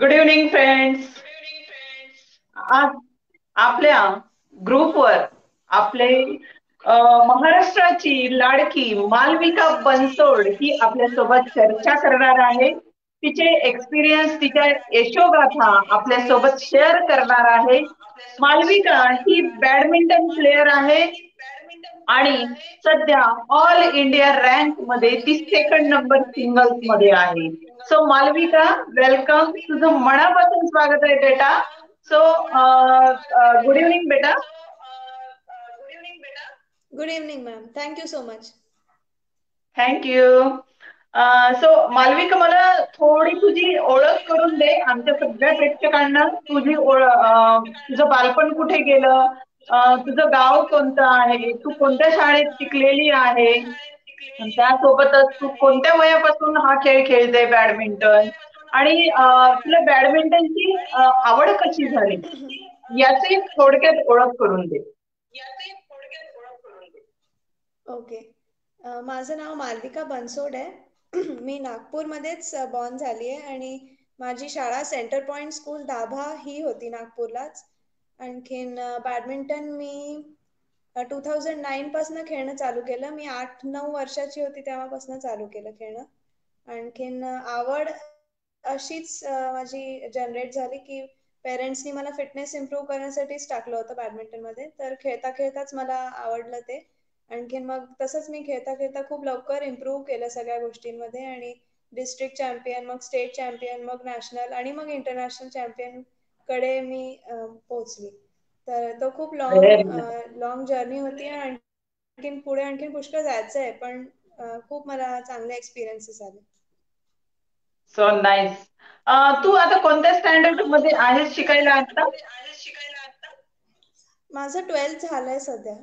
Good evening friends. आज आपल्या ग्रुपवर आपले महाराष्ट्राची लाडकी मालविका बनसोड ही आपल्यासोबत चर्चा करणार आहे. तिचे एक्सपिरियन्स, तिच्या यशोगाथा आपल्यासोबत शेअर करणार आहे. मालविका ही बॅडमिंटन प्लेयर आहे आणि सध्या ऑल इंडिया रँक मध्ये ती सेकंड नंबर सिंगल्स मध्ये आहे. So Malvika, welcome. तुझं मनापासून स्वागत आहे बेटा. सो गुड इव्हनिंग बेटा. Good evening, ma'am. Thank you so much. Thank you. So Malvika, मला थोडी तुझी ओळख करून दे आमच्या सगळ्या प्रेक्षकांना. तुझं बालपण कुठे गेलं, तुझं गाव कोणतं आहे, तू कोणत्या शाळेत शिकलेली आहे, आणि त्यासोबतच तू कोणत्या वयापासून हा खेळ खेळते बॅडमिंटन, आणि तुला बॅडमिंटनची आवड कशी झाली याची थोडक्यात ओळख करून दे. ओके. माझं नाव मालविका बनसोड आहे. मी नागपूरमध्येच बॉर्न झाली आहे आणि माझी शाळा सेंटर पॉईंट स्कूल दाभा ही होती नागपूरलाच. आणखीन बॅडमिंटन मी 2009 पासून खेळणं चालू केलं. मी 8-9 वर्षाची होती तेव्हापासून चालू केलं खेळणं. आणखीन आवड अशीच माझी जनरेट झाली की पेरेंट्सनी मला फिटनेस इम्प्रूव्ह करण्यासाठीच टाकलं होतं बॅडमिंटनमध्ये. तर खेळता खेळताच मला आवडलं ते. आणखीन मग तसंच मी खेळता खेळता खूप लवकर इम्प्रूव्ह केलं सगळ्या गोष्टींमध्ये आणि डिस्ट्रिक्ट चॅम्पियन, मग स्टेट चॅम्पियन, मग नॅशनल आणि मग इंटरनॅशनल चॅम्पियन कडे मी पोहोचली. तर तो खूप व्हेरी लॉंग जर्नी होती आणि आणखीन पुढे आणखीन पुष्कळ जायचं आहे, पण खूप मला चांगले एक्सपिरियन्सेस आले. So nice. तू आता कोणत्या स्टँडर्ड मध्ये आहेस शिकायला आता? माझं 12th झालंय सध्या.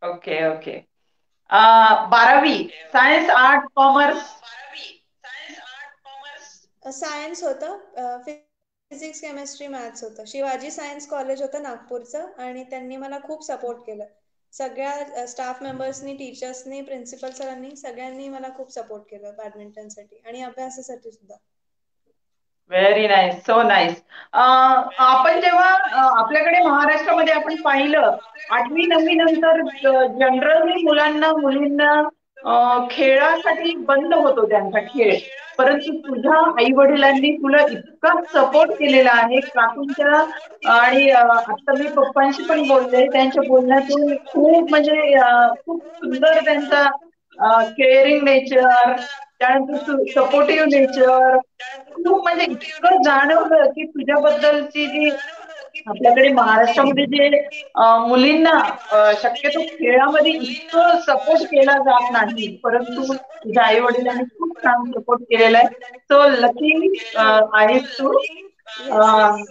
Okay okay. 12वी सायन्स, आर्ट, कॉमर्स? सायन्स होतं. फिजिक्स, केमिस्ट्री, मॅथ्स होतं. शिवाजी सायन्स कॉलेज होतं नागपूरचं आणि त्यांनी मला खूप सपोर्ट केलं. सगळ्या स्टाफ मेंबर्सनी, टीचर्सनी, प्रिन्सिपल सरांनी सगळ्यांनी मला खूप सपोर्ट केलं बॅडमिंटनसाठी आणि अभ्यासासाठी सुद्धा. Very nice, so nice. आपण जेव्हा आपल्याकडे महाराष्ट्रामध्ये आपण पाहिलं, 8वी-9वी नंतर जनरली मुलांना मुलींना खेळासाठी बंद होतो त्यांचा खेळ. परंतु तुझ्या आई वडिलांनी तुला इतका सपोर्ट केलेला आहे काकूंच्या. आणि आता मी पप्पांशी पण बोलले, त्यांच्या बोलण्यातून खूप म्हणजे खूप सुंदर त्यांचा केअरिंग नेचर, त्यानंतर सपोर्टिव्ह नेचर, खूप म्हणजे इतकं जाणवलं की तुझ्याबद्दलची जी आपल्याकडे महाराष्ट्रामध्ये जे मुलींना शक्यतो खेळामध्ये इतकं सपोर्ट केला जात नाही, परंतु तुझ्या आई वडिलांनी खूप छान सपोर्ट केलेला आहे. सो लकी आहेस तू. Yes, yes.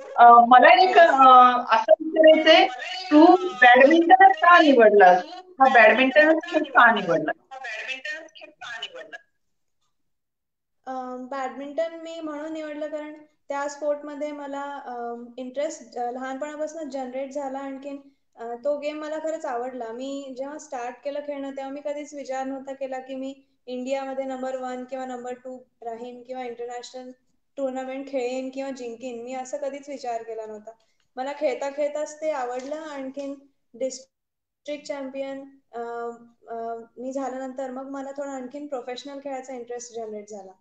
मला एक असं विचारायचंय, तू बॅडमिंटनच का निवडलास? हा बॅडमिंटनच खेळ का निवडला? बॅडमिंटन मी म्हणून निवडलं कारण त्या स्पोर्टमध्ये मला इंटरेस्ट लहानपणापासून जनरेट झाला. आणखीन तो गेम मला खरंच आवडला. मी जेव्हा स्टार्ट केलं खेळणं तेव्हा मी कधीच विचार नव्हता केला की मी इंडियामध्ये नंबर 1 किंवा नंबर 2 राहीन किंवा इंटरनॅशनल टुर्नामेंट खेळेन किंवा जिंकेन. मी असं कधीच विचार केला नव्हता. मला खेळता खेळताच ते आवडलं. आणखीन डिस्ट्रिक्ट चॅम्पियन मी झाल्यानंतर मग मला थोडं आणखीन प्रोफेशनल खेळायचा इंटरेस्ट जनरेट झाला.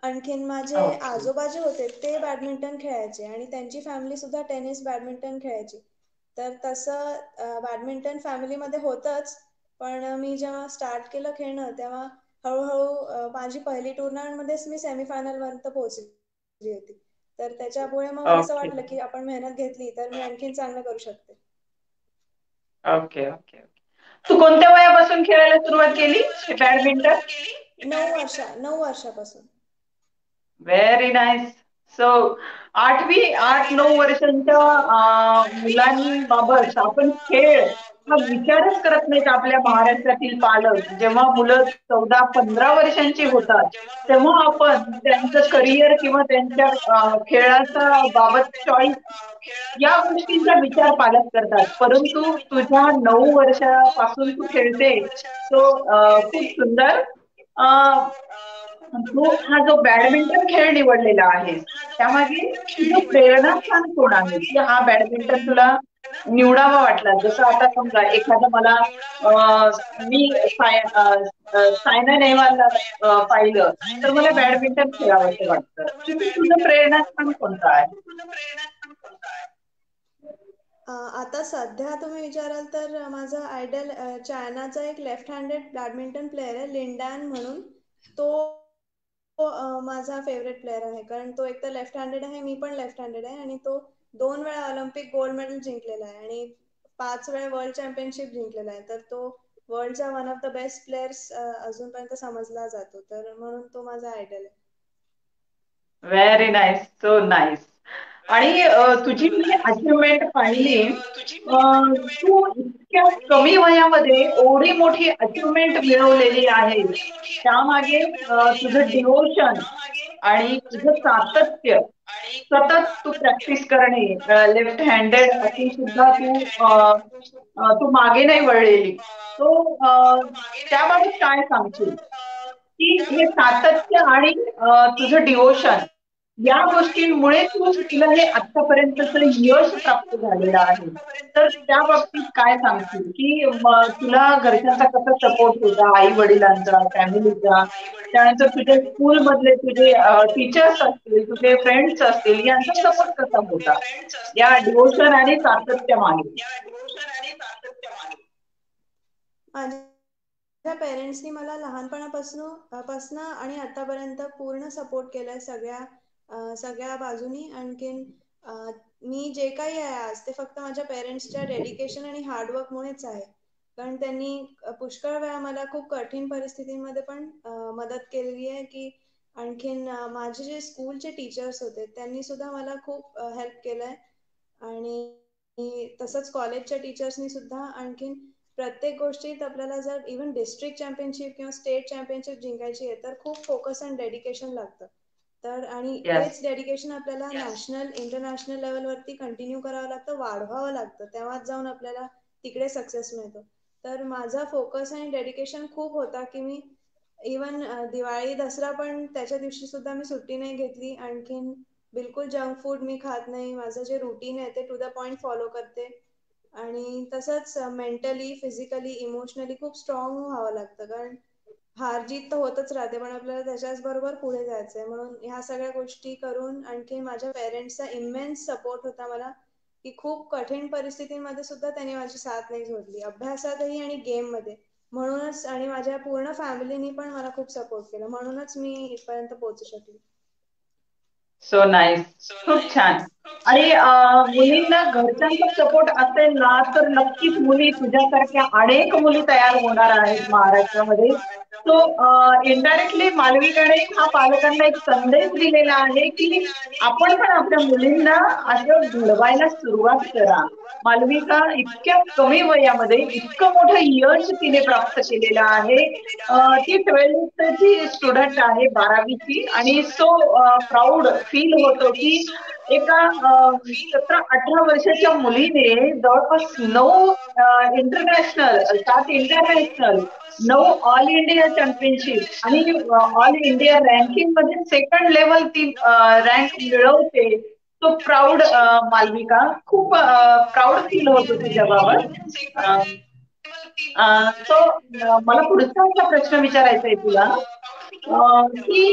आणखीन माझे ओके. आजोबा जे होते ते बॅडमिंटन खेळायचे आणि त्यांची फॅमिली सुद्धा टेनिस बॅडमिंटन खेळायची. तर तसं बॅडमिंटन फॅमिलीमध्ये होतंच. पण मी जेव्हा स्टार्ट केलं खेळणं तेव्हा हळूहळू माझी पहिली टुर्नामेंटमध्येच मी सेमीफायनलपर्यंत पोहोचली होती. तर त्याच्यामुळे मग असं ओके वाटलं की आपण मेहनत घेतली तर मी आणखीन चांगलं करू शकते. Okay okay okay. तू कोणत्या वयापासून खेळायला सुरुवात केली हे बॅडमिंटन? 9 वर्षापासून. Very nice. सो 8-9 वर्षांच्या मुलांबाबत आपण खेळ हा विचारच करत नाहीत आपल्या महाराष्ट्रातील पालक. जेव्हा मुलं 14-15 वर्षांची होतात तेव्हा आपण त्यांचं करिअर किंवा त्यांच्या खेळाचा बाबत चॉईस या गोष्टींचा विचार पालक करतात. परंतु तुझ्या 9 वर्षापासून तू खेळते, सो खूप सुंदर. तू हा जो बॅडमिंटन खेळ निवडलेला आहेस त्यामागे तुझं प्रेरणास्थान कोण आहे की हा बॅडमिंटन तुला निवडावा वाटला? जसं आता समजा एखादं मला मी सायना नेहवालला पाहिलं तर मला बॅडमिंटन खेळावंसं वाटतं. तुझं प्रेरणास्थान कोणतं आहे? आता सध्या तुम्ही विचाराल तर माझा आयडल चायनाचा एक लेफ्ट हँडेड बॅडमिंटन प्लेअर आहे लिंडॅन म्हणून. तो माझा फेवरेट प्लेअर आहे कारण तो एक तर लेफ्ट हँडेड आहे, मी पण लेफ्ट हँडेड आहे आणि तो 2 वेळा ऑलिम्पिक गोल्ड मेडल जिंकलेला आहे आणि 5 वेळा वर्ल्ड चॅम्पियनशिप जिंकलेला आहे. तर तो वर्ल्डचा one of the best players अजूनपर्यंत समजला जातो, तर म्हणून तो माझा आयडल आहे. Very nice, so nice. आणि तुझी मी अचिव्हमेंट पाहिली. तू इतक्या कमी वयामध्ये एवढी मोठी अचिव्हमेंट मिळवलेली आहे. त्यामागे तुझं डिवोशन आणि तुझं सातत्य, सतत तू प्रॅक्टिस करणे, लेफ्ट हँडेड असून सुद्धा तू मागे नाही वळलेली. तो त्याबाबत काय सांगशील? की हे सातत्य आणि तुझं डिवोशन या गोष्टींमुळे तुला हे आतापर्यंतचं यश प्राप्त झालेलं आहे. तर त्या बाबतीत काय सांगशील की तुला घरच्यांचा कसा सपोर्ट होता, आई वडिलांचा, फॅमिलीचा, त्यानंतर तुझे स्कूल मधले तुझे टीचर्स असतील, तुझे फ्रेंड्स असतील, यांचा सपोर्ट कसा होता या डिवोशन आणि सातत्य मागे? माझ्या पेरेंट्सनी मला लहानपणापासून आणि आतापर्यंत पूर्ण सपोर्ट केलाय सगळ्या बाजूनी. आणखीन अ, मी जे काही आहे आज ते फक्त माझ्या पेरेंट्सच्या डेडिकेशन आणि हार्डवर्कमुळेच आहे. कारण त्यांनी पुष्कळ वेळा मला खूप कठीण परिस्थितींमध्ये पण मदत केलेली आहे. की आणखीन माझे जे स्कूलचे टीचर्स होते त्यांनी सुद्धा मला खूप हेल्प केलंय. आणि तसंच कॉलेजच्या टीचर्सनी सुद्धा. आणखीन प्रत्येक गोष्टीत आपल्याला जर इव्हन डिस्ट्रिक्ट चॅम्पियनशिप किंवा स्टेट चॅम्पियनशिप जिंकायची आहे तर खूप फोकस अँड डेडिकेशन लागतं. तर आणि येस. तेच डेडिकेशन आपल्याला नॅशनल इंटरनॅशनल लेवलवरती कंटिन्यू करावं लागतं, वाढवावं लागतं, तेव्हाच जाऊन आपल्याला तिकडे सक्सेस मिळतो. तर माझा फोकस आणि डेडिकेशन खूप होता की मी इवन दिवाळी दसरा पण त्याच्या दिवशी सुद्धा मी सुट्टी नाही घेतली. आणखीन बिलकुल जंक फूड मी खात नाही, माझं जे रुटीन आहे ते टू द पॉईंट फॉलो करते. आणि तसंच मेंटली फिजिकली इमोशनली खूप स्ट्रॉंग व्हावं लागतं. कारण हार जीत तर होतच राहते पण आपल्याला त्याच्याच बरोबर पुढे जायचं आहे. म्हणून ह्या सगळ्या गोष्टी करून आणखी माझ्या पेरेंट्सचा इमेन्स सपोर्ट होता मला. की खूप कठीण परिस्थितीमध्ये सुद्धा त्यांनी माझी साथ नाही सोडली, अभ्यासातही आणि गेममध्ये. म्हणूनच आणि माझ्या पूर्ण फॅमिलीनी पण मला खूप सपोर्ट केला, म्हणूनच मी इथपर्यंत पोहोचू शकले. So nice. खूप छान. आणि मुलींना घरच्यांचा सपोर्ट असेल ना तर नक्कीच मुली तुझ्यासारख्या अनेक मुली तयार होणार आहेत महाराष्ट्रामध्ये. तो इनडायरेक्टली मालविकाने हा पालकांना एक संदेश दिलेला आहे की आपण पण आपल्या मुलींना असं घडवायला सुरुवात करा. मालविका इतक्या कमी वयामध्ये इतकं मोठं यश तिने प्राप्त केलेलं आहे. ती 12th ची स्टुडंट आहे, 12वीची. आणि सो प्राऊड फील होतो की एका 17-18 वर्षाच्या मुलीने जवळपास 9 international, 7 international, 9 all India championship आणि ऑल इंडिया रँकिंग मध्ये सेकंड लेवल ती रँक मिळवते. तो प्राऊड, मालविका, खूप प्राऊड फील होतो तुझ्याबाबत. सो मला पुढचा असा प्रश्न विचारायचा आहे तुला की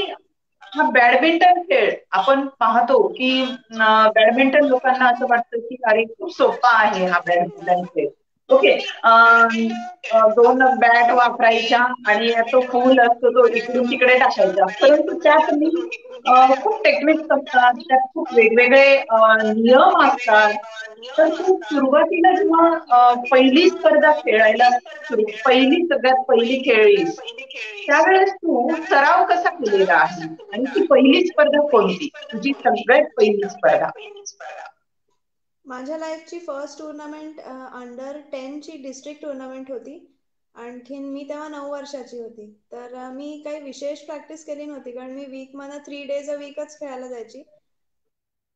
हा बॅडमिंटन खेळ आपण पाहतो की बॅडमिंटन लोकांना असं वाटतं की अरे खूप सोपा आहे हा बॅडमिंटन खेळ. ओके. दोन बॅट वापरायच्या आणि तो फूल असतो तो इकडून तिकडे टाकायचा. परंतु त्यात मी खूप टेक्निक्स असतात, त्यात खूप वेगवेगळे नियम असतात. तर तू सुरुवातीला जेव्हा पहिली स्पर्धा खेळायला पहिली सगळ्यात पहिली खेळलीस त्यावेळेस तू सराव कसा केलेला आहे आणि ती पहिली स्पर्धा कोणती तुझी सगळ्यात पहिली स्पर्धा? माझ्या लाईफची फर्स्ट टुर्नामेंट अंडर 10ची डिस्ट्रिक्ट टुर्नामेंट होती. आणखीन मी तेव्हा 9 वर्षाची होती. तर मी काही विशेष प्रॅक्टिस केली नव्हती कारण मी वीकमध्ये 3 डेज अ वीकच खेळायला जायची.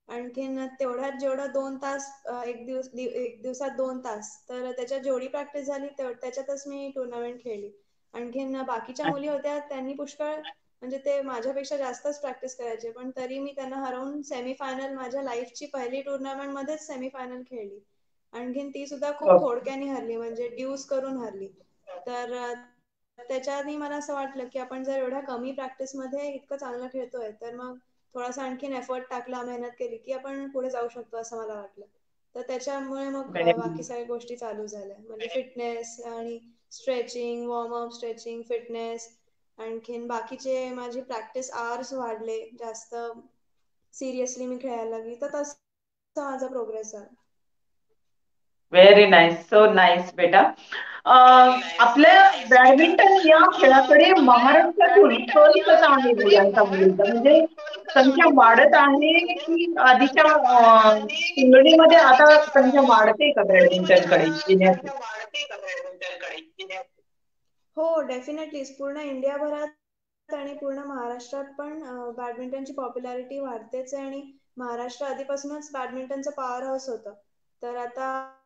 आणखीन तेवढ्यात जेवढं 2 तास, एक दिवसात 2 तास, तर त्याच्यात जेवढी प्रॅक्टिस झाली त्याच्यातच मी टुर्नामेंट खेळली. आणखीन बाकीच्या मुली होत्या त्यांनी पुष्कळ म्हणजे ते माझ्यापेक्षा जास्तच प्रॅक्टिस करायचे, पण तरी मी त्यांना हरवून सेमीफायनल, माझ्या लाईफची पहिली टुर्नामेंटमध्येच सेमीफायनल खेळली. आणखीन ती सुद्धा खूप थोडक्याने हरली, म्हणजे ड्यूज करून हरली. तर त्याच्या आधी मला असं वाटलं की आपण जर एवढ्या कमी प्रॅक्टिसमध्ये इतकं चांगलं खेळतोय, तर मग थोडासा आणखीन एफर्ट टाकला, मेहनत केली की आपण पुढे जाऊ शकतो असं मला वाटलं. तर त्याच्यामुळे मग बाकी सगळ्या गोष्टी चालू झाल्या, म्हणजे फिटनेस आणि स्ट्रेचिंग, वॉर्मअप, स्ट्रेचिंग, फिटनेस, आणखीन बाकीचे माझी प्रॅक्टिस आवर्स वाढले, जास्त सिरियसली मी खेळायला लागली, तर तसं माझा प्रोग्रेस झाला. व्हेरी नाईस, सो नाईस बेटा. आपल्या बॅडमिंटन या खेळाकडे महाराष्ट्रातून कल कसा आहे मुलांचा मुलींचा, म्हणजे संख्या वाढत आहे की आधीच्या तुलनेमध्ये आता संख्या वाढते का बॅडमिंटनकडे येण्याची? हो, डेफिनेटली पूर्ण इंडियाभरात आणि पूर्ण महाराष्ट्रात पण बॅडमिंटनची पॉप्युलॅरिटी वाढतेच आहे. आणि महाराष्ट्र आधीपासूनच बॅडमिंटनचं पॉवर हाऊस होतं. तर आता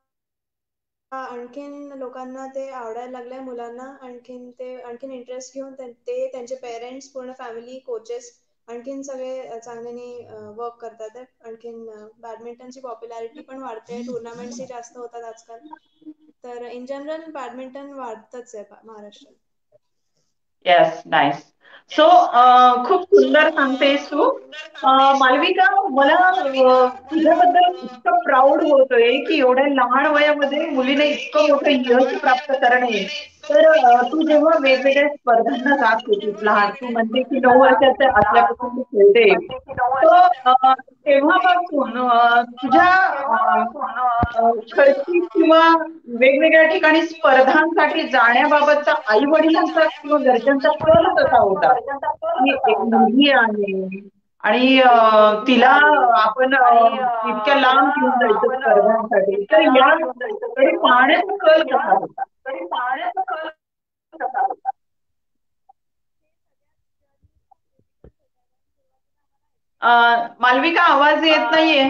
आणखीन लोकांना ते आवडायला लागलंय, मुलांना आणखीन ते आणखीन इंटरेस्ट घेऊन ते त्यांचे पेरेंट्स, पूर्ण फॅमिली, कोचेस आणखीन सगळे चांगल्याने वर्क करतात आहे. आणखीन बॅडमिंटनची पॉप्युलॅरिटी पण वाढते, टुर्नामेंट्सही जास्त होतात आजकाल. तर इन जनरल बॅडमिंटन वाढतच आहे महाराष्ट्रात. Yes, nice. सो खूप सुंदर सांगतेस तू. मालविका, मला तुझ्याबद्दल इतकं प्राऊड होतोय की एवढ्या लहान वयामध्ये मुलीने इतकं मोठं यश प्राप्त करणे. तर तू जेव्हा वेगवेगळ्या स्पर्धांना जात होतीस लहान, तू म्हणते की 9 वर्षाचं असल्यापासून तू खेळते, तर तेव्हापासून तुझ्या खर्चिक किंवा वेगवेगळ्या ठिकाणी स्पर्धांसाठी जाण्याबाबतचा आई वडिलांचा किंवा घरच्यांचा कल कसा होता? की एक मुलगी आहे आणि तिला आपण इतक्या लांब घेऊन जायचं स्पर्धांसाठी, तर याकडे पाहण्याचा कल कसा होता? मालविका, आवाज येत नाहीये.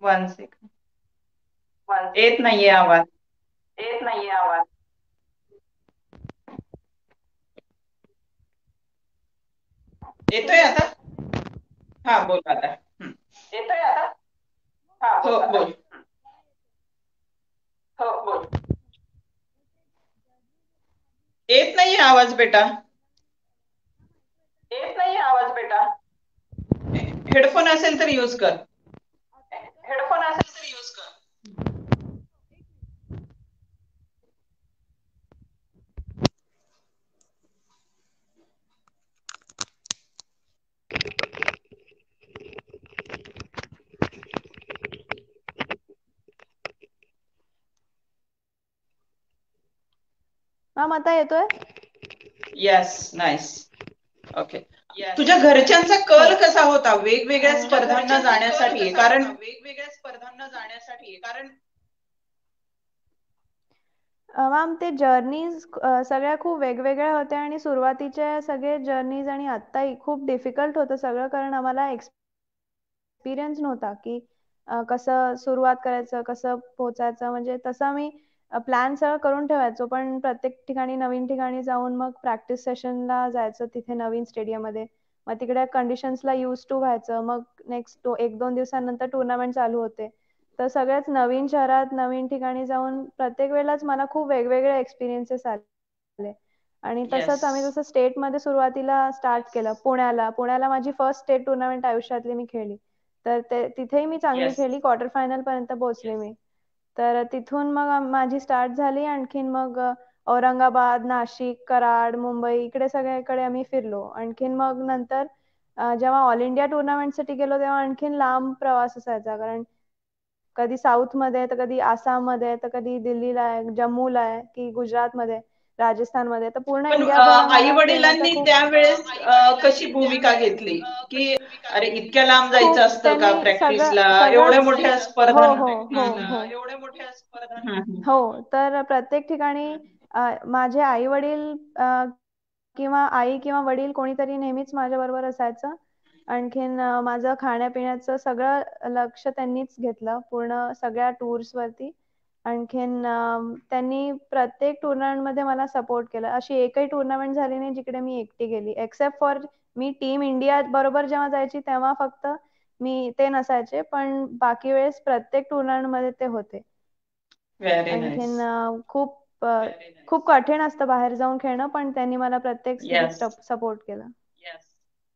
1 सेकंड. येत नाहीये आवाज. येतोय आता? हा, बोल आता. हो, बोल. येत नाहीये आवाज बेटा. हेडफोन असेल तर यूज कर. मॅम आता येतोय? Yes, nice. ओके. तुझ्या घरच्यांचा हो. कल कसा होता वेगवेगळ्या स्पर्धांना जाण्यासाठी? कारण मॅम, ते जर्नीज सगळ्या खूप वेगवेगळ्या होत्या, आणि सुरुवातीचे सगळे जर्नीज आणि आत्ताही खूप डिफिकल्ट होतं सगळं, कारण आम्हाला एक्सपिरियन्स नव्हता की कसं सुरुवात करायचं, कसं पोचायचं. म्हणजे तसं आम्ही प्लॅन सगळं करून ठेवायचो, पण प्रत्येक ठिकाणी, नवीन ठिकाणी जाऊन मग प्रॅक्टिस सेशनला जायचं तिथे नवीन स्टेडियममध्ये. मग तिकडे कंडिशन्सला यूज टू व्हायचं. मग नेक्स्ट 1-2 दिवसानंतर टुर्नामेंट चालू होते. तर सगळ्याच नवीन शहरात, नवीन ठिकाणी जाऊन प्रत्येक वेळेलाच मला खूप वेगवेगळे एक्सपिरियन्सेस आले. आणि येस, तसंच आम्ही जसं स्टेटमध्ये सुरुवातीला स्टार्ट केलं, पुण्याला माझी फर्स्ट स्टेट टुर्नामेंट आयुष्यातली मी खेळली. तर तिथेही मी चांगली येस. खेळली, क्वार्टर फायनल पर्यंत पोहोचले मी. तर तिथून मग माझी स्टार्ट झाली. आणखीन मग औरंगाबाद, नाशिक, कराड, मुंबई इकडे सगळ्याकडे आम्ही फिरलो. आणखीन मग नंतर जेव्हा ऑल इंडिया टुर्नामेंटसाठी गेलो, तेव्हा आणखीन लांब प्रवास असायचा, कारण कधी साऊथमध्ये, तर कधी आसाममध्ये, तर कधी दिल्लीला आहे, जम्मूला आहे, की गुजरातमध्ये, राजस्थानमध्ये. तर पूर्ण पण इंडियाभर आई आम्हाला फिरण्याचा वडिलांनी खूप त्यावेळेस कशी भूमिका घेतली की अरे इतक्या लांब जायचं खूप असतं का त्यांनी प्रॅक्टिसला, एवढ्या सगळंच. मोठ्या हो, स्पर्धा? हो, हो, हो. हो, तर प्रत्येक ठिकाणी माझे आई वडील किंवा आई किंवा वडील कोणीतरी नेहमीच माझ्याबरोबर असायचं. आणखीन माझं खाण्यापिण्याचं सगळं लक्ष त्यांनीच घेतलं पूर्ण सगळ्या टूर्सवरती. आणखीन त्यांनी प्रत्येक टुर्नामेंटमध्ये मला सपोर्ट केला. अशी एकही टुर्नामेंट झाली नाही जिकडे मी एकटी गेली. Except for me team India बरोबर जेव्हा जायची तेव्हा फक्त मी ते नसायचे. पण बाकी वेळेस प्रत्येक टुर्नामेंटमध्ये ते होते. Very nice. आणखीन खूप कठीण असतं बाहेर जाऊन खेळणं, पण त्यांनी मला प्रत्येक स्थितीत येस. सपोर्ट केला.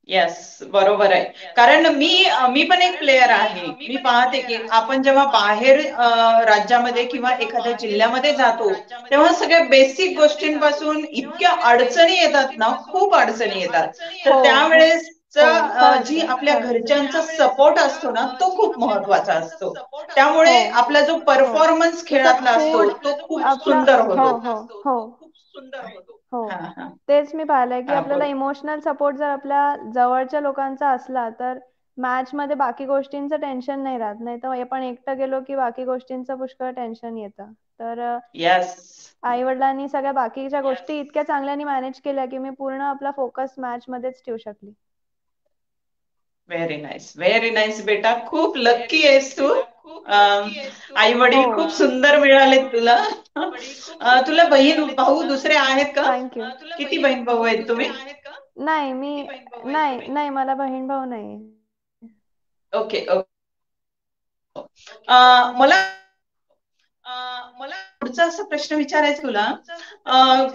येस, बरोबर आहे. कारण मी पण एक प्लेयर आहे. मी पाहते की आपण जेव्हा बाहेर राज्यामध्ये किंवा एखाद्या जिल्ह्यामध्ये जातो, तेव्हा सगळ्या बेसिक गोष्टींपासून इतक्या अडचणी येतात ना, खूप अडचणी येतात. तर हो त्यावेळेस हो खरंच जी आहे आपल्या खरंच आहे. घरच्यांचा सपोर्ट असतो ना, तो खूप महत्वाचा असतो. हो त्यामुळे आपला जो हो परफॉर्मन्स जसं खेळातला असतो, खूप तो खूप आपला सुंदर हो होतो. हो हो हो हा हा तेच मी पाहिलंय की हा आपल्याला बोल. इमोशनल सपोर्ट जर आपल्या जवळच्या लोकांचा असला तर मॅच मध्ये बाकी गोष्टींचं टेन्शन नाही राहत. नाही तर आपण एकटं गेलो की बाकी गोष्टींचं पुष्कळ टेन्शन येतं. तर येस. आई वडिलांनी सगळ्या बाकीच्या गोष्टी इतक्या चांगल्याने मॅनेज केल्या की मी पूर्ण आपला फोकस मॅच मध्येच ठेवू शकली. व्हेरी नाईस, व्हेरी नाईस बेटा. खूप लक्की आहेस तू. आई हो वडील खूप सुंदर मिळालेत तुला. तुला बहीण भाऊ दुसरे आहेत का? थँक्यू. किती बहीण भाऊ आहेत तुम्ही? नाही मी नाही नाही मला बहीण भाऊ नाही. Okay okay. मला पुढचा असा प्रश्न विचारायचा तुला,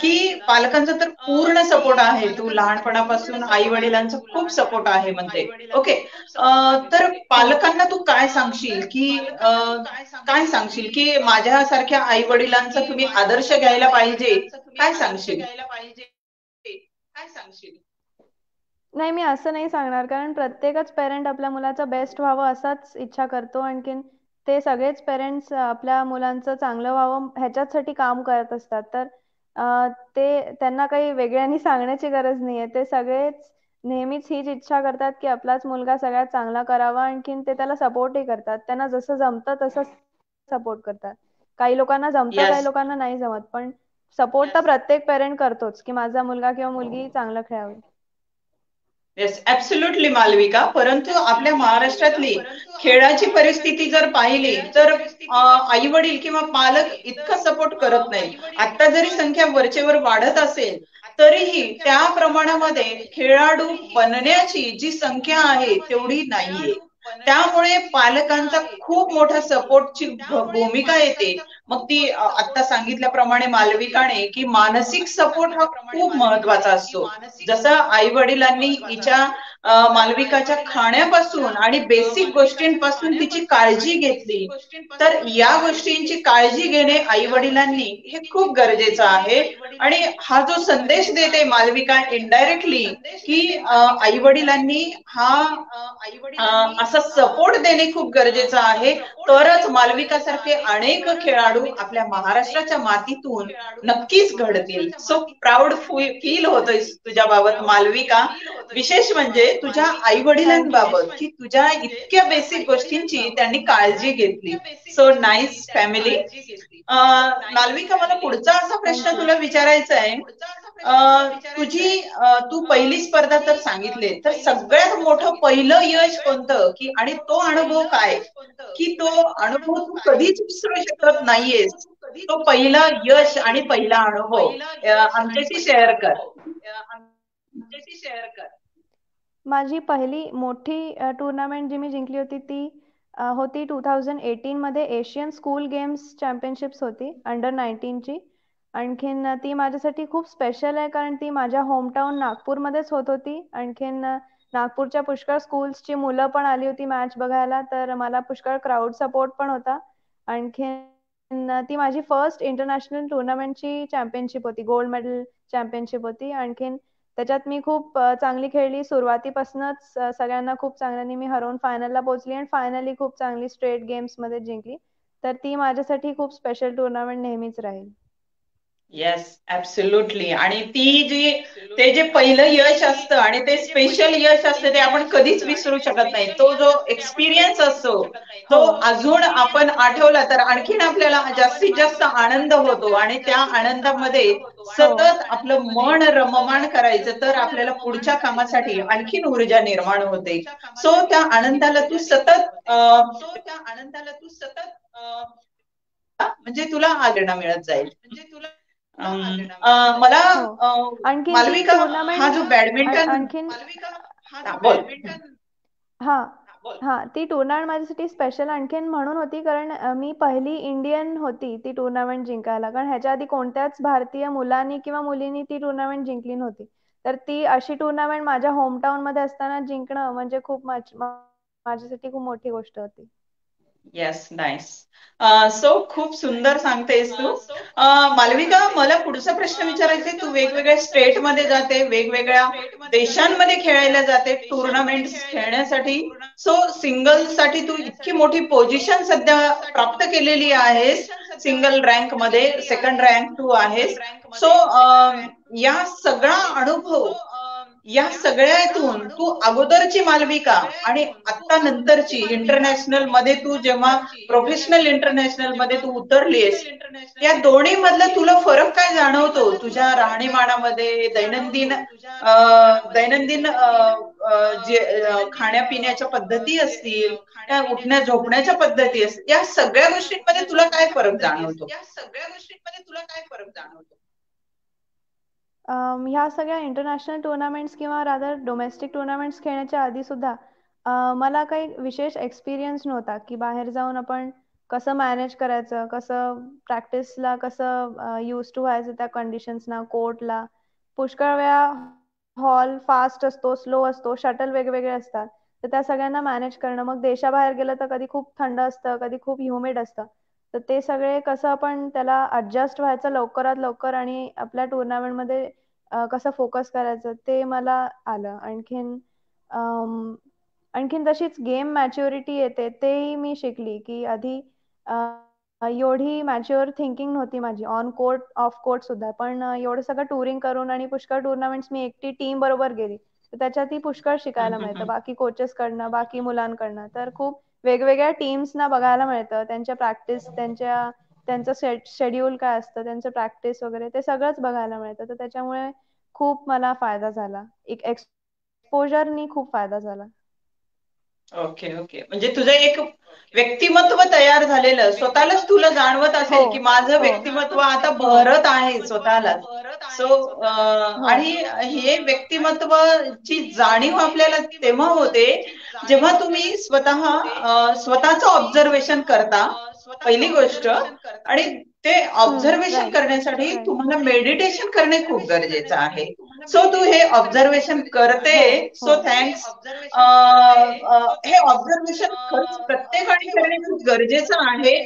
की पालकांचा तर पूर्ण सपोर्ट आहे. तू लहानपणापासून आई वडिलांचा खूप सपोर्ट आहे म्हणते. ओके. तर पालकांना तू काय सांगशील, की माझ्यासारख्या आई वडिलांचा तुम्ही आदर्श घ्यायला पाहिजे, काय सांगशील? नाही मी असं नाही सांगणार कारण प्रत्येकच पेरेंट आपल्या मुलाचं बेस्ट व्हावं असाच इच्छा करतो. आणखीन ते सगळेच पेरेंट्स आपल्या मुलांचं चांगलं व्हावं ह्याच्यासाठी काम करत असतात. तर ते त्यांना काही वेगळ्यांनी सांगण्याची गरज नाहीये. ते सगळेच नेहमीच हीच इच्छा करतात की आपलाच मुलगा सगळ्यात चांगला करावा. आणखीन ते त्याला सपोर्टही करतात. त्यांना जसं जमतं तसं सपोर्ट करतात. काही लोकांना जमतं काही येस. लोकांना नाही जमत. पण सपोर्ट तर प्रत्येक पेरेंट करतोच की माझा मुलगा किंवा मुलगी चांगलं खेळावी. Yes, absolutely Malvika. परंतु आपल्या महाराष्ट्रातली खेळाची परिस्थिती जर पाहिली तर आई वडील किंवा पालक इतका सपोर्ट करत नाही. आता जरी संख्या वरचेवर वाढत असेल तरीही त्या प्रमाणामध्ये खेळाडू बनण्याची जी संख्या आहे तेवढी नाहीये. त्यामुळे पालकांचा खूप मोठा सपोर्टची भूमिका येते. मग ती आता सांगितल्याप्रमाणे मालविकाने की मानसिक सपोर्ट हा खूप महत्वाचा असतो. जसं आई वडिलांनी हिच्या मालविकाच्या खाण्यापासून आणि बेसिक गोष्टींपासून तिची काळजी घेतली, तर या गोष्टींची काळजी घेणे आई वडिलांनी हे खूप गरजेचं आहे. आणि हा जो संदेश देते मालविका इनडायरेक्टली की आई वडिलांनी हा असा सपोर्ट देणे खूप गरजेचं आहे, तरच मालविकासारखे अनेक खेळाडू आपल्या महाराष्ट्राच्या मातीतून नक्कीच घडतील. सो प्राऊड फील होतोय तुझ्या बाबत मालविका. विशेष म्हणजे तुझ्या आई थँक्यू. वडिलांबाबत की तुझ्या इतक्या बेसिक गोष्टींची त्यांनी काळजी घेतली. So nice family. मालविका, मला पुढचा असा प्रश्न थँक्यू. तुला विचारायचा आहे. तू पहिली स्पर्धा तर सांगितले, तर सगळ्यात मोठं पहिलं यश कोणतं, की आणि तो अनुभव काय, की तो अनुभव तू कधीच विसरू शकत नाहीयेस, तो पहिला यश आणि पहिला अनुभव आमच्याशी शेअर कर. माझी पहिली मोठी टुर्नामेंट जी मी जिंकली होती ती होती 2018 मध्ये एशियन स्कूल गेम्स चॅम्पियनशिप्स होती अंडर 19 ची. आणखीन ती माझ्यासाठी खूप स्पेशल आहे कारण ती माझ्या होमटाऊन नागपूरमध्येच होत होती. आणखीन नागपूरच्या पुष्कळ स्कूल्सची मुलं पण आली होती मॅच बघायला. तर मला पुष्कळ क्राऊड सपोर्ट पण होता. आणखीन ती माझी फर्स्ट इंटरनॅशनल टुर्नामेंटची चॅम्पियनशिप होती. गोल्ड मेडल चॅम्पियनशिप होती. आणखीन त्याच्यात मी खूप चांगली खेळली. सुरुवातीपासूनच सगळ्यांना खूप चांगल्याने मी हरवून फायनलला पोहोचली आणि फायनली खूप चांगली स्ट्रेट गेम्स मध्ये जिंकली. तर ती माझ्यासाठी खूप स्पेशल टुर्नामेंट नेहमीच राहील. Yes, absolutely. आणि ते जे पहिलं यश असतं आणि ते स्पेशल यश असतं ते आपण कधीच विसरू शकत नाही. तो जो एक्सपिरियन्स असतो तो हो. अजून आपण आठवला तर आणखीन आपल्याला जास्तीत जास्त आनंद होतो आणि त्या आनंदामध्ये हो. सतत आपलं मन रममाण करायचं तर आपल्याला पुढच्या कामासाठी आणखीन ऊर्जा निर्माण होते. सो त्या आनंदाला तू सतत म्हणजे तुला आदरणा मिळत जाईल. मला हो. आणखीन ती मालविका, हा टुर्नामेंट जो बॅडमिंटन, आणखीन बोल. हां. हां, ती टुर्नामेंट माझ्यासाठी स्पेशल आणखीन म्हणून होती कारण मी पहिली इंडियन होती ती टुर्नामेंट जिंकायला. कारण ह्याच्या आधी कोणत्याच भारतीय मुलांनी किंवा मुलींनी ती टुर्नामेंट जिंकली नव्हती. तर ती अशी टुर्नामेंट माझ्या होमटाउनमध्ये असताना जिंकणं म्हणजे खूप माझ्यासाठी खूप मोठी गोष्ट होती. Yes, nice. सो खूप सुंदर सांगतेस तू. मालविका, मला पुढचा प्रश्न विचारायचा आहे. तू वेगवेगळ्या स्टेटमध्ये जाते, वेगवेगळ्या देशांमध्ये खेळायला जाते टुर्नामेंट खेळण्यासाठी. सो सिंगल साठी तू इतकी मोठी पोझिशन सध्या प्राप्त केलेली आहेस. सिंगल रँक मध्ये सेकंड रँक तू आहेस. सो या सगळा अनुभव, या सगळ्यातून तू अगोदरची मालविका आणि आता नंतरची इंटरनॅशनल मध्ये तू जेव्हा प्रोफेशनल इंटरनॅशनल मध्ये तू उतरलीस, या दोन्ही मधलं तुला फरक काय जाणवतो तुझ्या राहणीमानामध्ये, दैनंदिन जे खाण्यापिण्याच्या पद्धती असतील, त्या उठण्या झोपण्याच्या पद्धती असतील, या सगळ्या गोष्टींमध्ये तुला काय फरक जाणवतो? ह्या सगळ्या इंटरनॅशनल टुर्नामेंट्स किंवा रादर डोमेस्टिक टुर्नामेंट्स खेळण्याच्या आधी सुद्धा मला काही विशेष एक्सपिरियन्स नव्हता की बाहेर जाऊन आपण कसं मॅनेज करायचं, कसं प्रॅक्टिसला कसं यूज टू व्हायचं त्या कंडिशन्सना, कोर्टला. पुष्कळ वेळा हॉल फास्ट असतो, स्लो असतो, शटल वेगवेगळे असतात. तर त्या सगळ्यांना मॅनेज करणं. मग देशाबाहेर गेलं तर कधी खूप थंड असतं, कधी खूप ह्युमिड असतं. तर ते सगळे कसं आपण त्याला अडजस्ट व्हायचं लवकरात लवकर आणि आपल्या टुर्नामेंटमध्ये कसं फोकस करायचं ते मला आलं. आणखीन तशीच गेम मॅच्युरिटी येते तेही मी शिकली की आधी एवढी मॅच्युअर थिंकिंग नव्हती माझी ऑन कोर्ट ऑफ कोर्ट सुद्धा. पण एवढं सगळं टुरिंग करून आणि पुष्कळ टुर्नामेंट्स मी एकटी टीम बरोबर गेली तर त्याच्यातही पुष्कळ शिकायला मिळतं बाकी कोचेस कडनं, बाकी मुलांकडनं. तर खूप वेगवेगळ्या टीम्सना बघायला मिळतं, त्यांच्या प्रॅक्टिस, त्यांचं शेड्यूल काय असतं, त्यांचं प्रॅक्टिस वगैरे ते सगळंच बघायला मिळतं. तर त्याच्यामुळे खूप मला फायदा झाला. एक एक्सपोजरनी खूप फायदा झाला. Okay, okay. म्हणजे तुझं एक व्यक्तिमत्व तयार झालेलं, स्वतःलाच तुला जाणवत हो. असेल की माझं हो. व्यक्तिमत्व आता बहरत आहे स्वतःलाच. सो हो. आणि हे व्यक्तिमत्वाची जाणीव आपल्याला तेव्हा होते जेव्हा तुम्ही स्वतःचं ऑब्झर्वेशन करता, पहिली गोष्ट. आणि ते ऑब्झर्वेशन राईट. करण्यासाठी राईट. तुम्हाला मेडिटेशन करणे खूप गरजेचं आहे. सो तू हे ऑब्झर्वेशन करते. हो. सो हो. थँक्स. हे ऑब्झर्वेशन खरंच प्रत्येकाने करणे खूप गरजेचं आहे.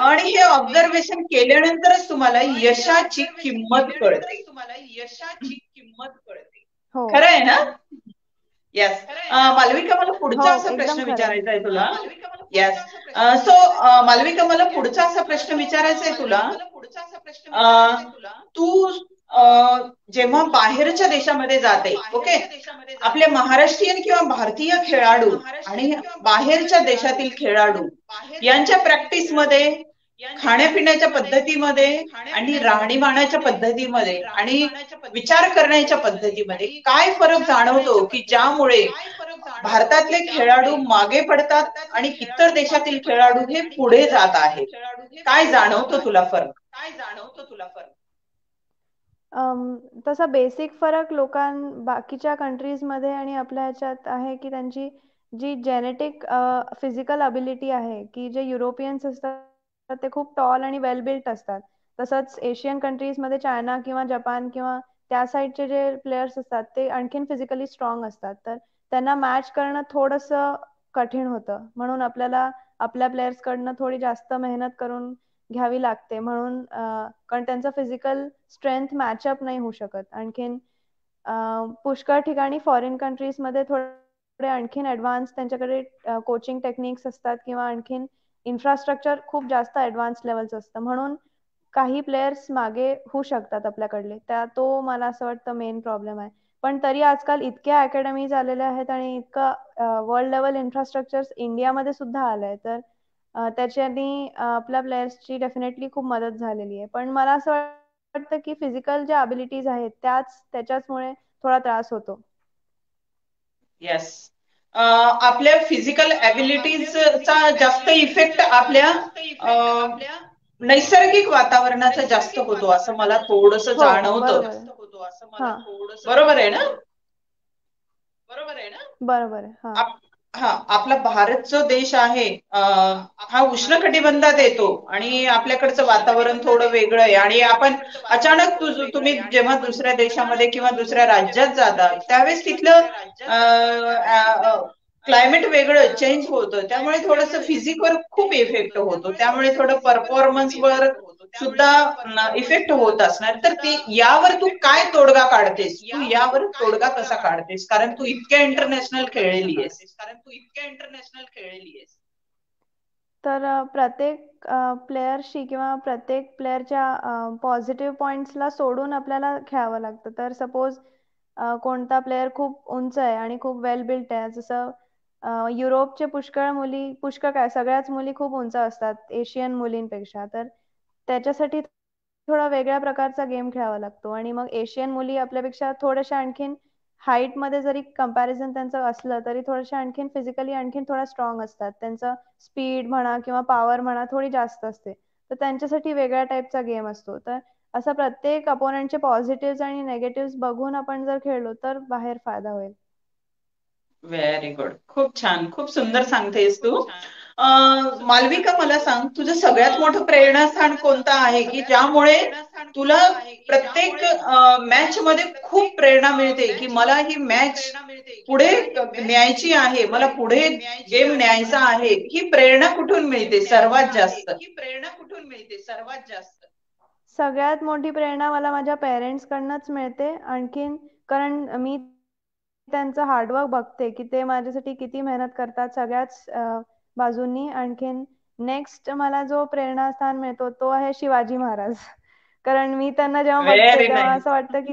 आणि हे ऑब्झर्वेशन केल्यानंतरच तुम्हाला यशाची किंमत कळते. हो. खरं आहे ना? येस. मालविका, मला हो, पुढचा असा एकदम प्रश्न खरं आहे. विचारायचा आहे तुला. येस. सो मालविका, मला पुढचा असा प्रश्न विचारायचा आहे तुला. अ, तू अ, जेव्हा बाहेरच्या देशामध्ये जाते, ओके, आपले महाराष्ट्रीयन किंवा भारतीय खेळाडू आणि बाहेरच्या देशातील खेळाडू यांच्या प्रॅक्टिसमध्ये, खाण्यापिण्याच्या पद्धतीमध्ये आणि राहणीमानाच्या पद्धतीमध्ये आणि विचार करण्याच्या पद्धतीमध्ये काय फरक जाणवतो की ज्यामुळे भारतातले खेळाडू मागे पडतात आणि इतर देशातील खेळाडू हे पुढे जात आहेत? काय जाणवतो तुला फरक? तसा बेसिक फरक बाकीच्या कंट्रीजमध्ये आणि आपल्या ह्याच्यात आहे की त्यांची जी जेनेटिक फिजिकल अबिलिटी आहे की जे युरोपियन्स असतात ते खूप टॉल आणि वेल बिल्ट असतात. तसंच एशियन कंट्रीजमध्ये चायना किंवा जपान किंवा त्या साईडचे जे प्लेयर्स असतात ते आणखीन फिजिकली स्ट्रॉंग असतात. तर त्यांना मॅच करणं थोडंसं कठीण होतं. म्हणून आपल्याला आपल्या प्लेयर्सकडनं थोडी जास्त मेहनत करून घ्यावी लागते. म्हणून कारण त्यांचं फिजिकल स्ट्रेंथ मॅचअप नाही होऊ शकत. आणखीन पुष्कळ ठिकाणी फॉरेन कंट्रीजमध्ये थोडे आणखीन ॲडव्हान्स त्यांच्याकडे कोचिंग टेक्निक्स असतात किंवा आणखीन इन्फ्रास्ट्रक्चर खूप जास्त ॲडव्हान्स लेवलचं असतं. म्हणून काही प्लेयर्स मागे होऊ शकतात आपल्याकडले. तो मला असं वाटतं मेन प्रॉब्लेम आहे. पण तरी आजकाल इतक्या अकॅडमीज आलेल्या आहेत आणि इतकं वर्ल्ड लेवल इन्फ्रास्ट्रक्चर इंडियामध्ये सुद्धा आलंय, तर त्याच्यानी आपल्या प्लेयर्सची डेफिनेटली खूप मदत झालेली आहे. पण मला असं वाटतं की फिजिकल ज्या अबिलिटीज आहेत त्याच्याचमुळे थोडा त्रास होतो. येस. आपल्या फिजिकल चा जास्त इफेक्ट आपल्या नैसर्गिक वातावरणाचा जास्त होतो असं मला थोडस हो, जाणवतं. बरोबर आहे. हां, बरोबर आहे ना? बरोबर आहे. हां. हा, आपला भारत जो देश आहे हा उष्ण कटिबंधात येतो आणि आपल्याकडचं वातावरण थोडं वेगळं आहे आणि आपण अचानक तुम्ही जेव्हा दुसऱ्या देशामध्ये किंवा दुसऱ्या राज्यात जाता त्यावेळेस तिथलं क्लायमेट वेगळं चेंज होतं, त्यामुळे थोडंसं फिजिकवर खूप इफेक्ट होतो, त्यामुळे थोडं परफॉर्मन्सवर सुद्धा इफेक्ट होत असणार. तर ते यावर तू काय तोडगा काढतेस, तू यावर तोडगा कसा काढतेस, कारण तू इतक्या इंटरनॅशनल खेळलेली आहेस. तर प्रत्येक प्लेयरशी किंवा प्रत्येक प्लेयरच्या पॉझिटिव्ह पॉईंट्सला सोडून आपल्याला खेळावं लागतं. तर सपोज कोणता प्लेयर खूप उंच आहे आणि खूप वेल बिल्ट आहे, जसं युरोपचे पुष्कळ काय सगळ्याच मुली खूप उंच असतात एशियन मुलींपेक्षा, तर त्याच्यासाठी थोडा वेगळ्या प्रकारचा गेम खेळावा लागतो. आणि मग एशियन मुली आपल्यापेक्षा थोड्याशा आणखीन हाईटमध्ये जरी कंपॅरिझन त्यांचं असलं तरी थोड्याशा आणखीन फिजिकली आणखीन थोडा स्ट्रॉंग असतात. त्यांचं स्पीड म्हणा किंवा पॉवर म्हणा थोडी जास्त असते, तर त्यांच्यासाठी वेगळ्या टाईपचा गेम असतो. तर असं प्रत्येक अपोनंटचे पॉझिटिव्ह आणि नेगेटिव्ह बघून आपण जर खेळलो तर बाहेर फायदा होईल. Very good. खूप छान, खूप सुंदर सांगतेस तू. मालविका, मला सांग, तुझं सगळ्यात मोठं प्रेरणास्थान कोणतं आहे की ज्यामुळे तुला प्रत्येक मॅच मध्ये खूप प्रेरणा मिळते की मला ही मॅच पुढे न्यायची आहे, मला पुढे गेम न्यायचा आहे, ही प्रेरणा कुठून मिळते सर्वात जास्त? सगळ्यात मोठी प्रेरणा मला माझ्या पेरेंट्सकडनंच मिळते. आणखीन कारण मी त्यांचं हार्डवर्क बघते की ते माझ्यासाठी किती मेहनत करतात सगळ्याच बाजूंनी. आणखीन नेक्स्ट मला जो प्रेरणास्थान मिळतो तो आहे शिवाजी महाराज. कारण मी त्यांना जेव्हा बघते व्हेरी तेव्हा नाईस. असं वाटतं की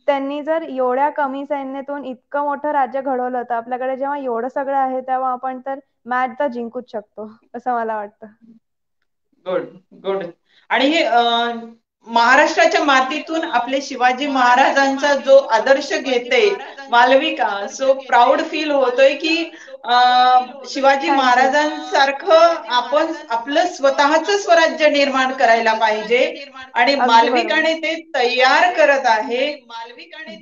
त्यांनी जर एवढ्या कमी सैन्यातून इतकं मोठं राज्य घडवलं, तर आपल्याकडे जेव्हा एवढं सगळं आहे तेव्हा आपण तर मॅच तर जिंकूच शकतो असं मला वाटतं. Good, good. आणि महाराष्ट्राच्या मातीतून आपले शिवाजी महाराजांचा जो आदर्श घेते मालविका, सो प्राऊड फील होतोय की शिवाजी थँक्यू. महाराजांसारखं आपण आपलं स्वतःच स्वराज्य निर्माण करायला पाहिजे आणि अगदी बरोबर. मालविकाने ते तयार करत आहे.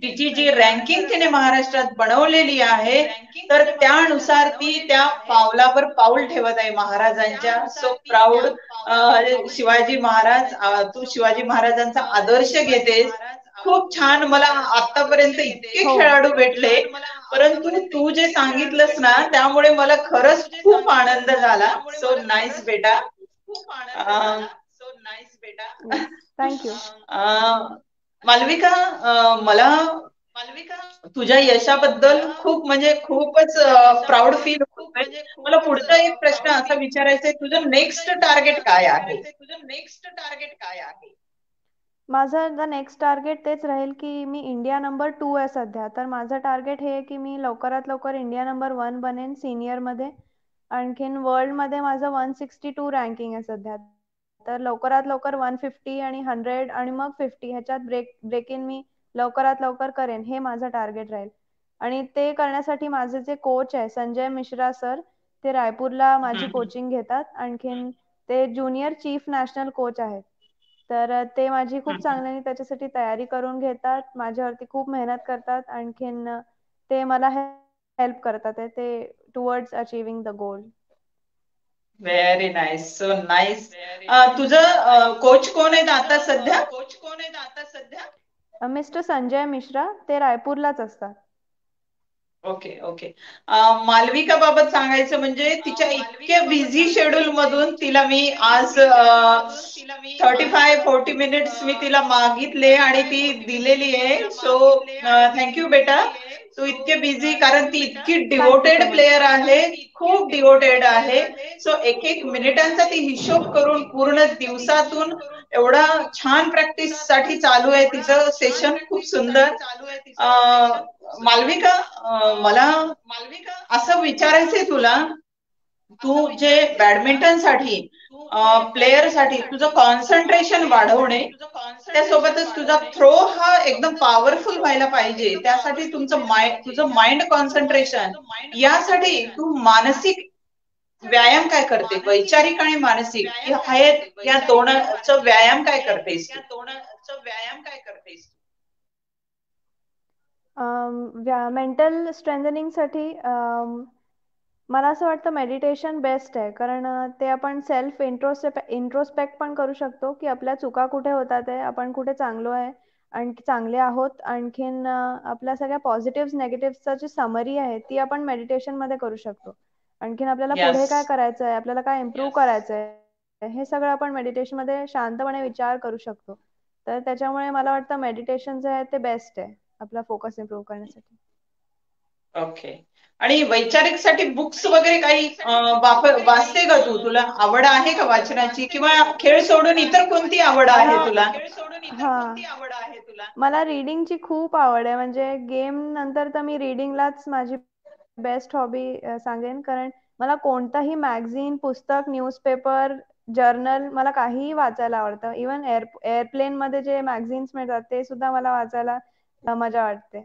तिची जी रँकिंग तिने महाराष्ट्रात बनवलेली आहे, तर त्यानुसार ती त्या पावलावर पाऊल ठेवत आहे महाराजांच्या. So proud. शिवाजी महाराज, तू शिवाजी महाराजांचा आदर्श घेतेस. खूप छान. मला आतापर्यंत इतके हो. खेळाडू भेटले, परंतु तू जे सांगितलंस ना त्यामुळे मला खरंच खूप आनंद झाला. सो नाईस बेटा. अं, येस. थँक्यू. मालविका, मला तुझ्या यशाबद्दल खूप म्हणजे खूपच प्राऊड फील होतोय. मला पुढचा एक प्रश्न असा विचारायचा आहे, तुझं नेक्स्ट टार्गेट काय आहे? माझं द नेक्स्ट टार्गेट तेच राहील की मी इंडिया नंबर 2 आहे सध्या, तर माझं टार्गेट हे आहे की मी लवकरात लवकर इंडिया नंबर 1 बनेन सिनियरमध्ये. आणखीन वर्ल्डमध्ये माझं 162 रँकिंग आहे सध्या, तर लवकरात लवकर 150 आणि 100 आणि मग 50 ह्याच्यात ब्रेक इन मी लवकरात लवकर करेन, हे माझं टार्गेट राहील. आणि ते करण्यासाठी माझे जे कोच आहे संजय मिश्रा सर, ते रायपूरला माझी हम्म, कोचिंग घेतात. आणखीन ते ज्युनियर चीफ नॅशनल कोच आहेत, तर ते माझी खूप हम्म. चांगल्याने त्याच्यासाठी तयारी करून घेतात, माझ्यावरती खूप मेहनत करतात. आणखीन ते मला हेल्प करतात आहे ते towards achieving the goal. Very nice, so nice. तुझं कोच कोण आहेत आता सध्या? मिस्टर संजय मिश्रा, ते रायपूरलाच असतात. Okay, okay. मालविका बाबत सांगायचं म्हणजे तिच्या इतक्या बिझी शेड्यूल मधून तिला मी आज 35-40 मिनिट्स मी तिला मागितले आणि ती दिलेली आहे. सो थँक्यू बेटा. तू इतके बिझी, कारण ती इतकी thank you devoted so much. Player आहे. खूप डिवोटेड आहे. सो एक एक मिनिटांचा ती हिशोब करून पूर्ण दिवसातून एवढा छान प्रॅक्टिस साठी चालू आहे तिचं सेशन. खूप सुंदर. मालविका, मला असं विचारायचंय तुला, तू जे बॅडमिंटन साठी प्लेयर साठी तुझं कॉन्सन्ट्रेशन वाढवणे, त्यासोबतच तुझा थ्रो हा एकदम पॉवरफुल व्हायला पाहिजे, त्यासाठी तुझं माइंड कॉन्सन्ट्रेशन, यासाठी तू मानसिक व्यायाम काय करते? वैचारिक आणि मानसिक या दोनचा व्यायाम काय करतेस तू? मेंटल स्ट्रेंथनिंगसाठी मला असं वाटतं मेडिटेशन बेस्ट आहे, कारण ते आपण सेल्फ इंट्रोस्पेक्ट पण करू शकतो की आपल्या चुका कुठे होतात आहे, आपण कुठे चांगलो आहे आणखी चांगले आहोत. आणखीन आपल्या सगळ्या पॉझिटिव्ह नेगेटिव्हचा जी समरी आहे ती आपण मेडिटेशन मध्ये करू शकतो. आणखीन आपल्याला पुढे काय यस. करायचं आहे, आपल्याला काय इम्प्रूव्ह करायचं आहे, हे सगळं आपण मेडिटेशन मध्ये शांतपणे विचार करू शकतो. तर त्याच्यामुळे मला वाटतं मेडिटेशन जे आहे ते बेस्ट आहे आपला फोकस इम्प्रूव्ह करण्यासाठी. ओके. आणि वैचारिक साठी बुक्स वगैरे काही वाचते का तू? तुला आवड आहे का वाचनाची, किंवा खेळ सोडून इतर कोणती आवड आहे मला तुला? हा मला रीडिंगची खूप आवड आहे. म्हणजे गेम नंतर तर मी रीडिंगलाच माझी बेस्ट हॉबी सांगेन, कारण मला कोणताही मॅगझिन, पुस्तक, न्यूजपेपर, जर्नल मला काहीही वाचायला आवडतं. इवन एअरप्लेन मध्ये जे मॅगझिन्स मिळतात ते सुद्धा मला वाचायला मजा वाटते.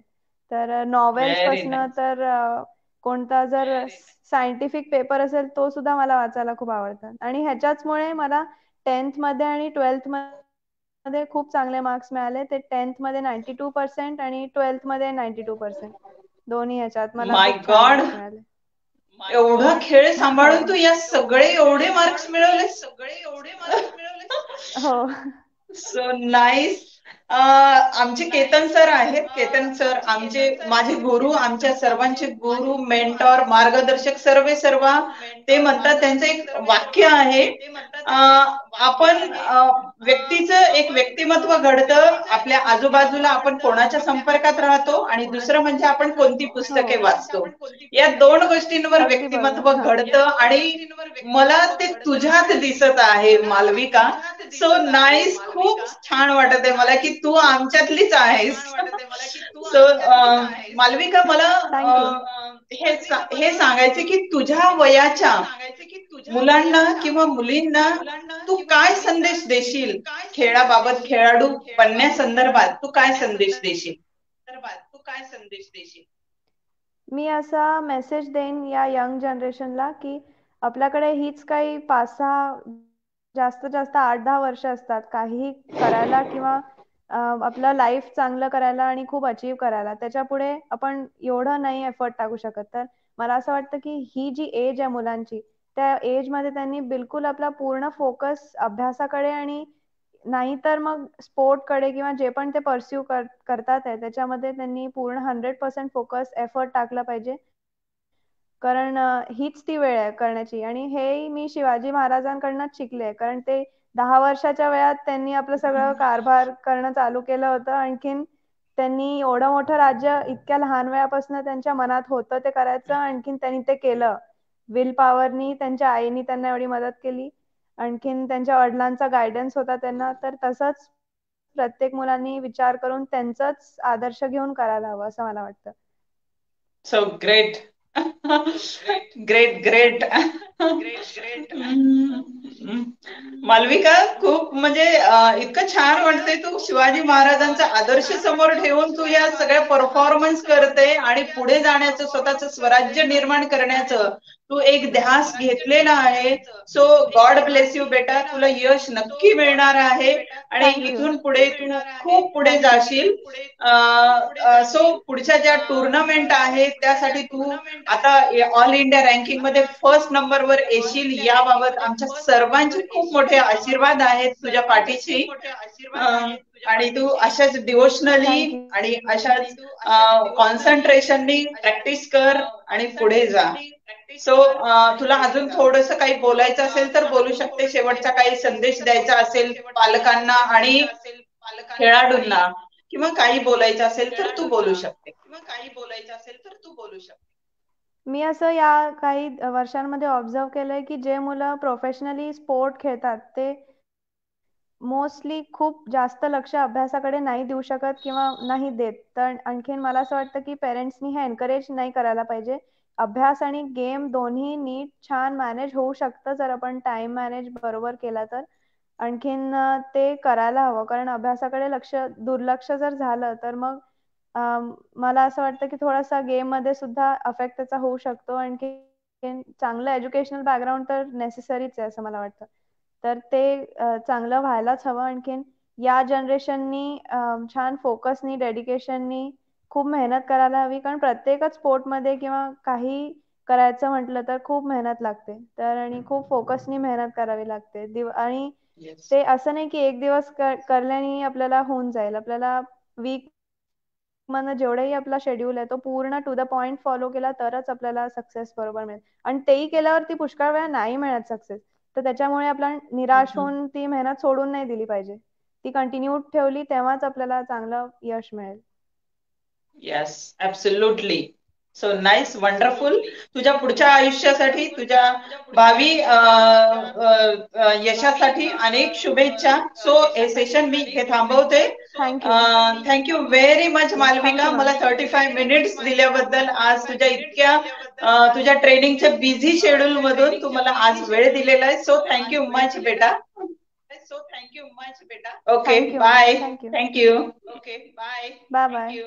तर नॉवेल्स व्हेरी पासनं नाईस. तर कोणता जर सायंटिफिक पेपर असेल तो सुद्धा मला वाचायला खूप आवडतं. आणि ह्याच्याचमुळे मला 10th मध्ये आणि 12th मध्ये खूप चांगले मार्क्स मिळाले. ते 10th मध्ये 92% आणि 12th मध्ये 92%. दोन्ही ह्याच्यात मला माय खूप छान गॉड, मार्क्स मिळाले. एवढा खेळ हो. सांभाळून तू या सगळे एवढे मार्क्स मिळवलेस? हो. So nice. आमचे केतन सर आहेत. केतन सर आमचे, माझे गुरु, आमच्या सर्वांचे गुरु, मेंटॉर, मार्गदर्शक, सर्व ते म्हणतात, त्यांचं एक वाक्य आहे, आपण व्यक्तीचं एक व्यक्तिमत्व घडतं आपल्या आजूबाजूला आपण कोणाच्या संपर्कात राहतो, आणि दुसरं म्हणजे आपण कोणती हो. पुस्तके वाचतो. या दोन गोष्टींवर अगदी व्यक्तिमत्व बरोबर. हा. घडतं, आणि मला ते तुझ्यात दिसत आहे मालविका. So nice. खूप छान वाटत आहे मला की तू आमच्यातलीच आहेस. सो मालविका, मला थँक्यू. हे सांगायचे की तुझ्या वयाच्या मुलांना किंवा मुलींना तू काय संदेश देशील? खेळाबाबत, खेळाडू बनण्यासंदर्भात तू काय संदेश देशील? मी असा मेसेज देईन या यंग जनरेशनला की आपल्याकडे हीच काही 5-6, जास्तीत जास्त 8-10 वर्ष असतात काहीही करायला किंवा आपलं लाईफ चांगलं करायला आणि खूप अचीव करायला. त्याच्या पुढे आपण एवढं नाही एफर्ट टाकू शकत. तर मला असं वाटतं की ही जी एज आहे मुलांची, त्या एज मध्ये त्यांनी बिलकुल आपला पूर्ण फोकस अभ्यासाकडे आणि नाहीतर मग स्पोर्टकडे किंवा जे पण ते परस्यू करतात आहे त्याच्यामध्ये त्यांनी पूर्ण 100% फोकस एफर्ट टाकला पाहिजे. कारण हीच ती वेळ आहे करण्याची. आणि हे मी शिवाजी महाराजांकडनंच शिकले, कारण ते 10 वर्षाच्या वयात त्यांनी आपलं सगळं कारभार करणं चालू केलं होतं. आणखीन त्यांनी एवढं मोठं राज्य इतक्या लहान वयापासून त्यांच्या मनात होतं ते करायचं, आणखीन त्यांनी ते केलं. विल पॉवरनी त्यांच्या आईनी त्यांना एवढी मदत केली, आणखीन त्यांच्या वडिलांचा गायडन्स होता त्यांना. तर तसंच प्रत्येक मुलांनी विचार करून त्यांचाच आदर्श घेऊन करायला हवं असं मला वाटतं. So great. Great great. Malvika, खूप म्हणजे इतकं छान वाटतंय, तू शिवाजी महाराजांचा आदर्श समोर ठेवून तू या सगळ्या परफॉर्मन्स करते आणि पुढे जाण्याचं, स्वतःचं स्वराज्य निर्माण करण्याचं तू एक ध्यास घेतलेला आहे. सो गॉड ब्लेस यू बेटा, तुला यश नक्की मिळणार आहे आणि थँक्यू. इथून पुढे तू खूप पुढे थँक्यू. जाशील. सो पुढच्या ज्या टुर्नामेंट आहेत त्यासाठी तू आता ऑल इंडिया रँकिंग मध्ये फर्स्ट नंबरवर येशील, याबाबत आमच्या सर्वांचे खूप मोठे आशीर्वाद आहेत तुझ्या पाठीशी. आणि तू अशाच डिवोशनली थँक्यू. आणि अशाच कॉन्सन्ट्रेशननी प्रॅक्टिस कर आणि पुढे जा. सो तुला अजून थोडस काही बोलायचं असेल तर बोलू शकते. शेवटचा काही संदेश द्यायचा असेल पालकांना आणि खेळाडूंना, किंवा काही बोलायचं असेल तर तू बोलू शकते. मी असं या काही वर्षांमध्ये ऑब्झर्व केलंय की जे मुलं प्रोफेशनली स्पोर्ट खेळतात ते मोस्टली खूप जास्त लक्ष अभ्यासाकडे नाही देऊ शकत किंवा नाही देत. तर आणखीन मला असं वाटतं की पेरेंट्सनी हे एनकरेज नाही करायला पाहिजे. अभ्यास आणि गेम दोन्ही नीट छान मॅनेज होऊ शकतं जर आपण टाइम मॅनेज बरोबर केला तर. आणखीन ते करायला हवं, कारण अभ्यासाकडे दुर्लक्ष जर झालं तर मग मला असं वाटतं की थोडासा गेम मध्ये सुद्धा अफेक्ट त्याचा होऊ शकतो. आणखी चांगलं एज्युकेशनल बॅकग्राऊंड तर नेसेसरीच आहे असं मला वाटतं. तर ते चांगलं व्हायलाच हवं. आणखीन या जनरेशननी छान फोकसनी डेडिकेशननी खूप मेहनत करायला हवी, कारण प्रत्येकच स्पोर्टमध्ये किंवा काही करायचं म्हटलं तर खूप मेहनत लागते. तर आणि खूप फोकसनी मेहनत करावी लागते. आणि येस. ते असं नाही की एक दिवस करल्याने आपल्याला होऊन जाईल. आपल्याला वीक मधनं जेवढाही आपला शेड्यूल आहे तो पूर्ण टू द पॉइंट फॉलो केला तरच आपल्याला सक्सेस बरोबर मिळेल. आणि तेही केल्यावरती पुष्कळ वेळा नाही मिळत सक्सेस, तर त्याच्यामुळे आपला निराश होऊन ती मेहनत सोडून नाही दिली पाहिजे. ती कंटिन्यू ठेवली तेव्हाच आपल्याला चांगलं यश मिळेल. Yes, absolutely. So nice, wonderful. तुझ्या पुढच्या आयुष्यासाठी, तुझ्या भावी यशासाठी अनेक शुभेच्छा. सो हे सेशन मी इथे थांबवते. Thank you. Thank you very much Malvika, thank you मला मॅम. 35 मिनिट्स दिल्याबद्दल. आज तुझ्या इतक्या तुझ्या ट्रेनिंगच्या बिझी शेड्यूल मधून तू मला आज वेळ दिलेला आहे. सो थँक्यू मच बेटा. Okay, thank you ma'am. Bye. Thank you. Thank you. Bye bye.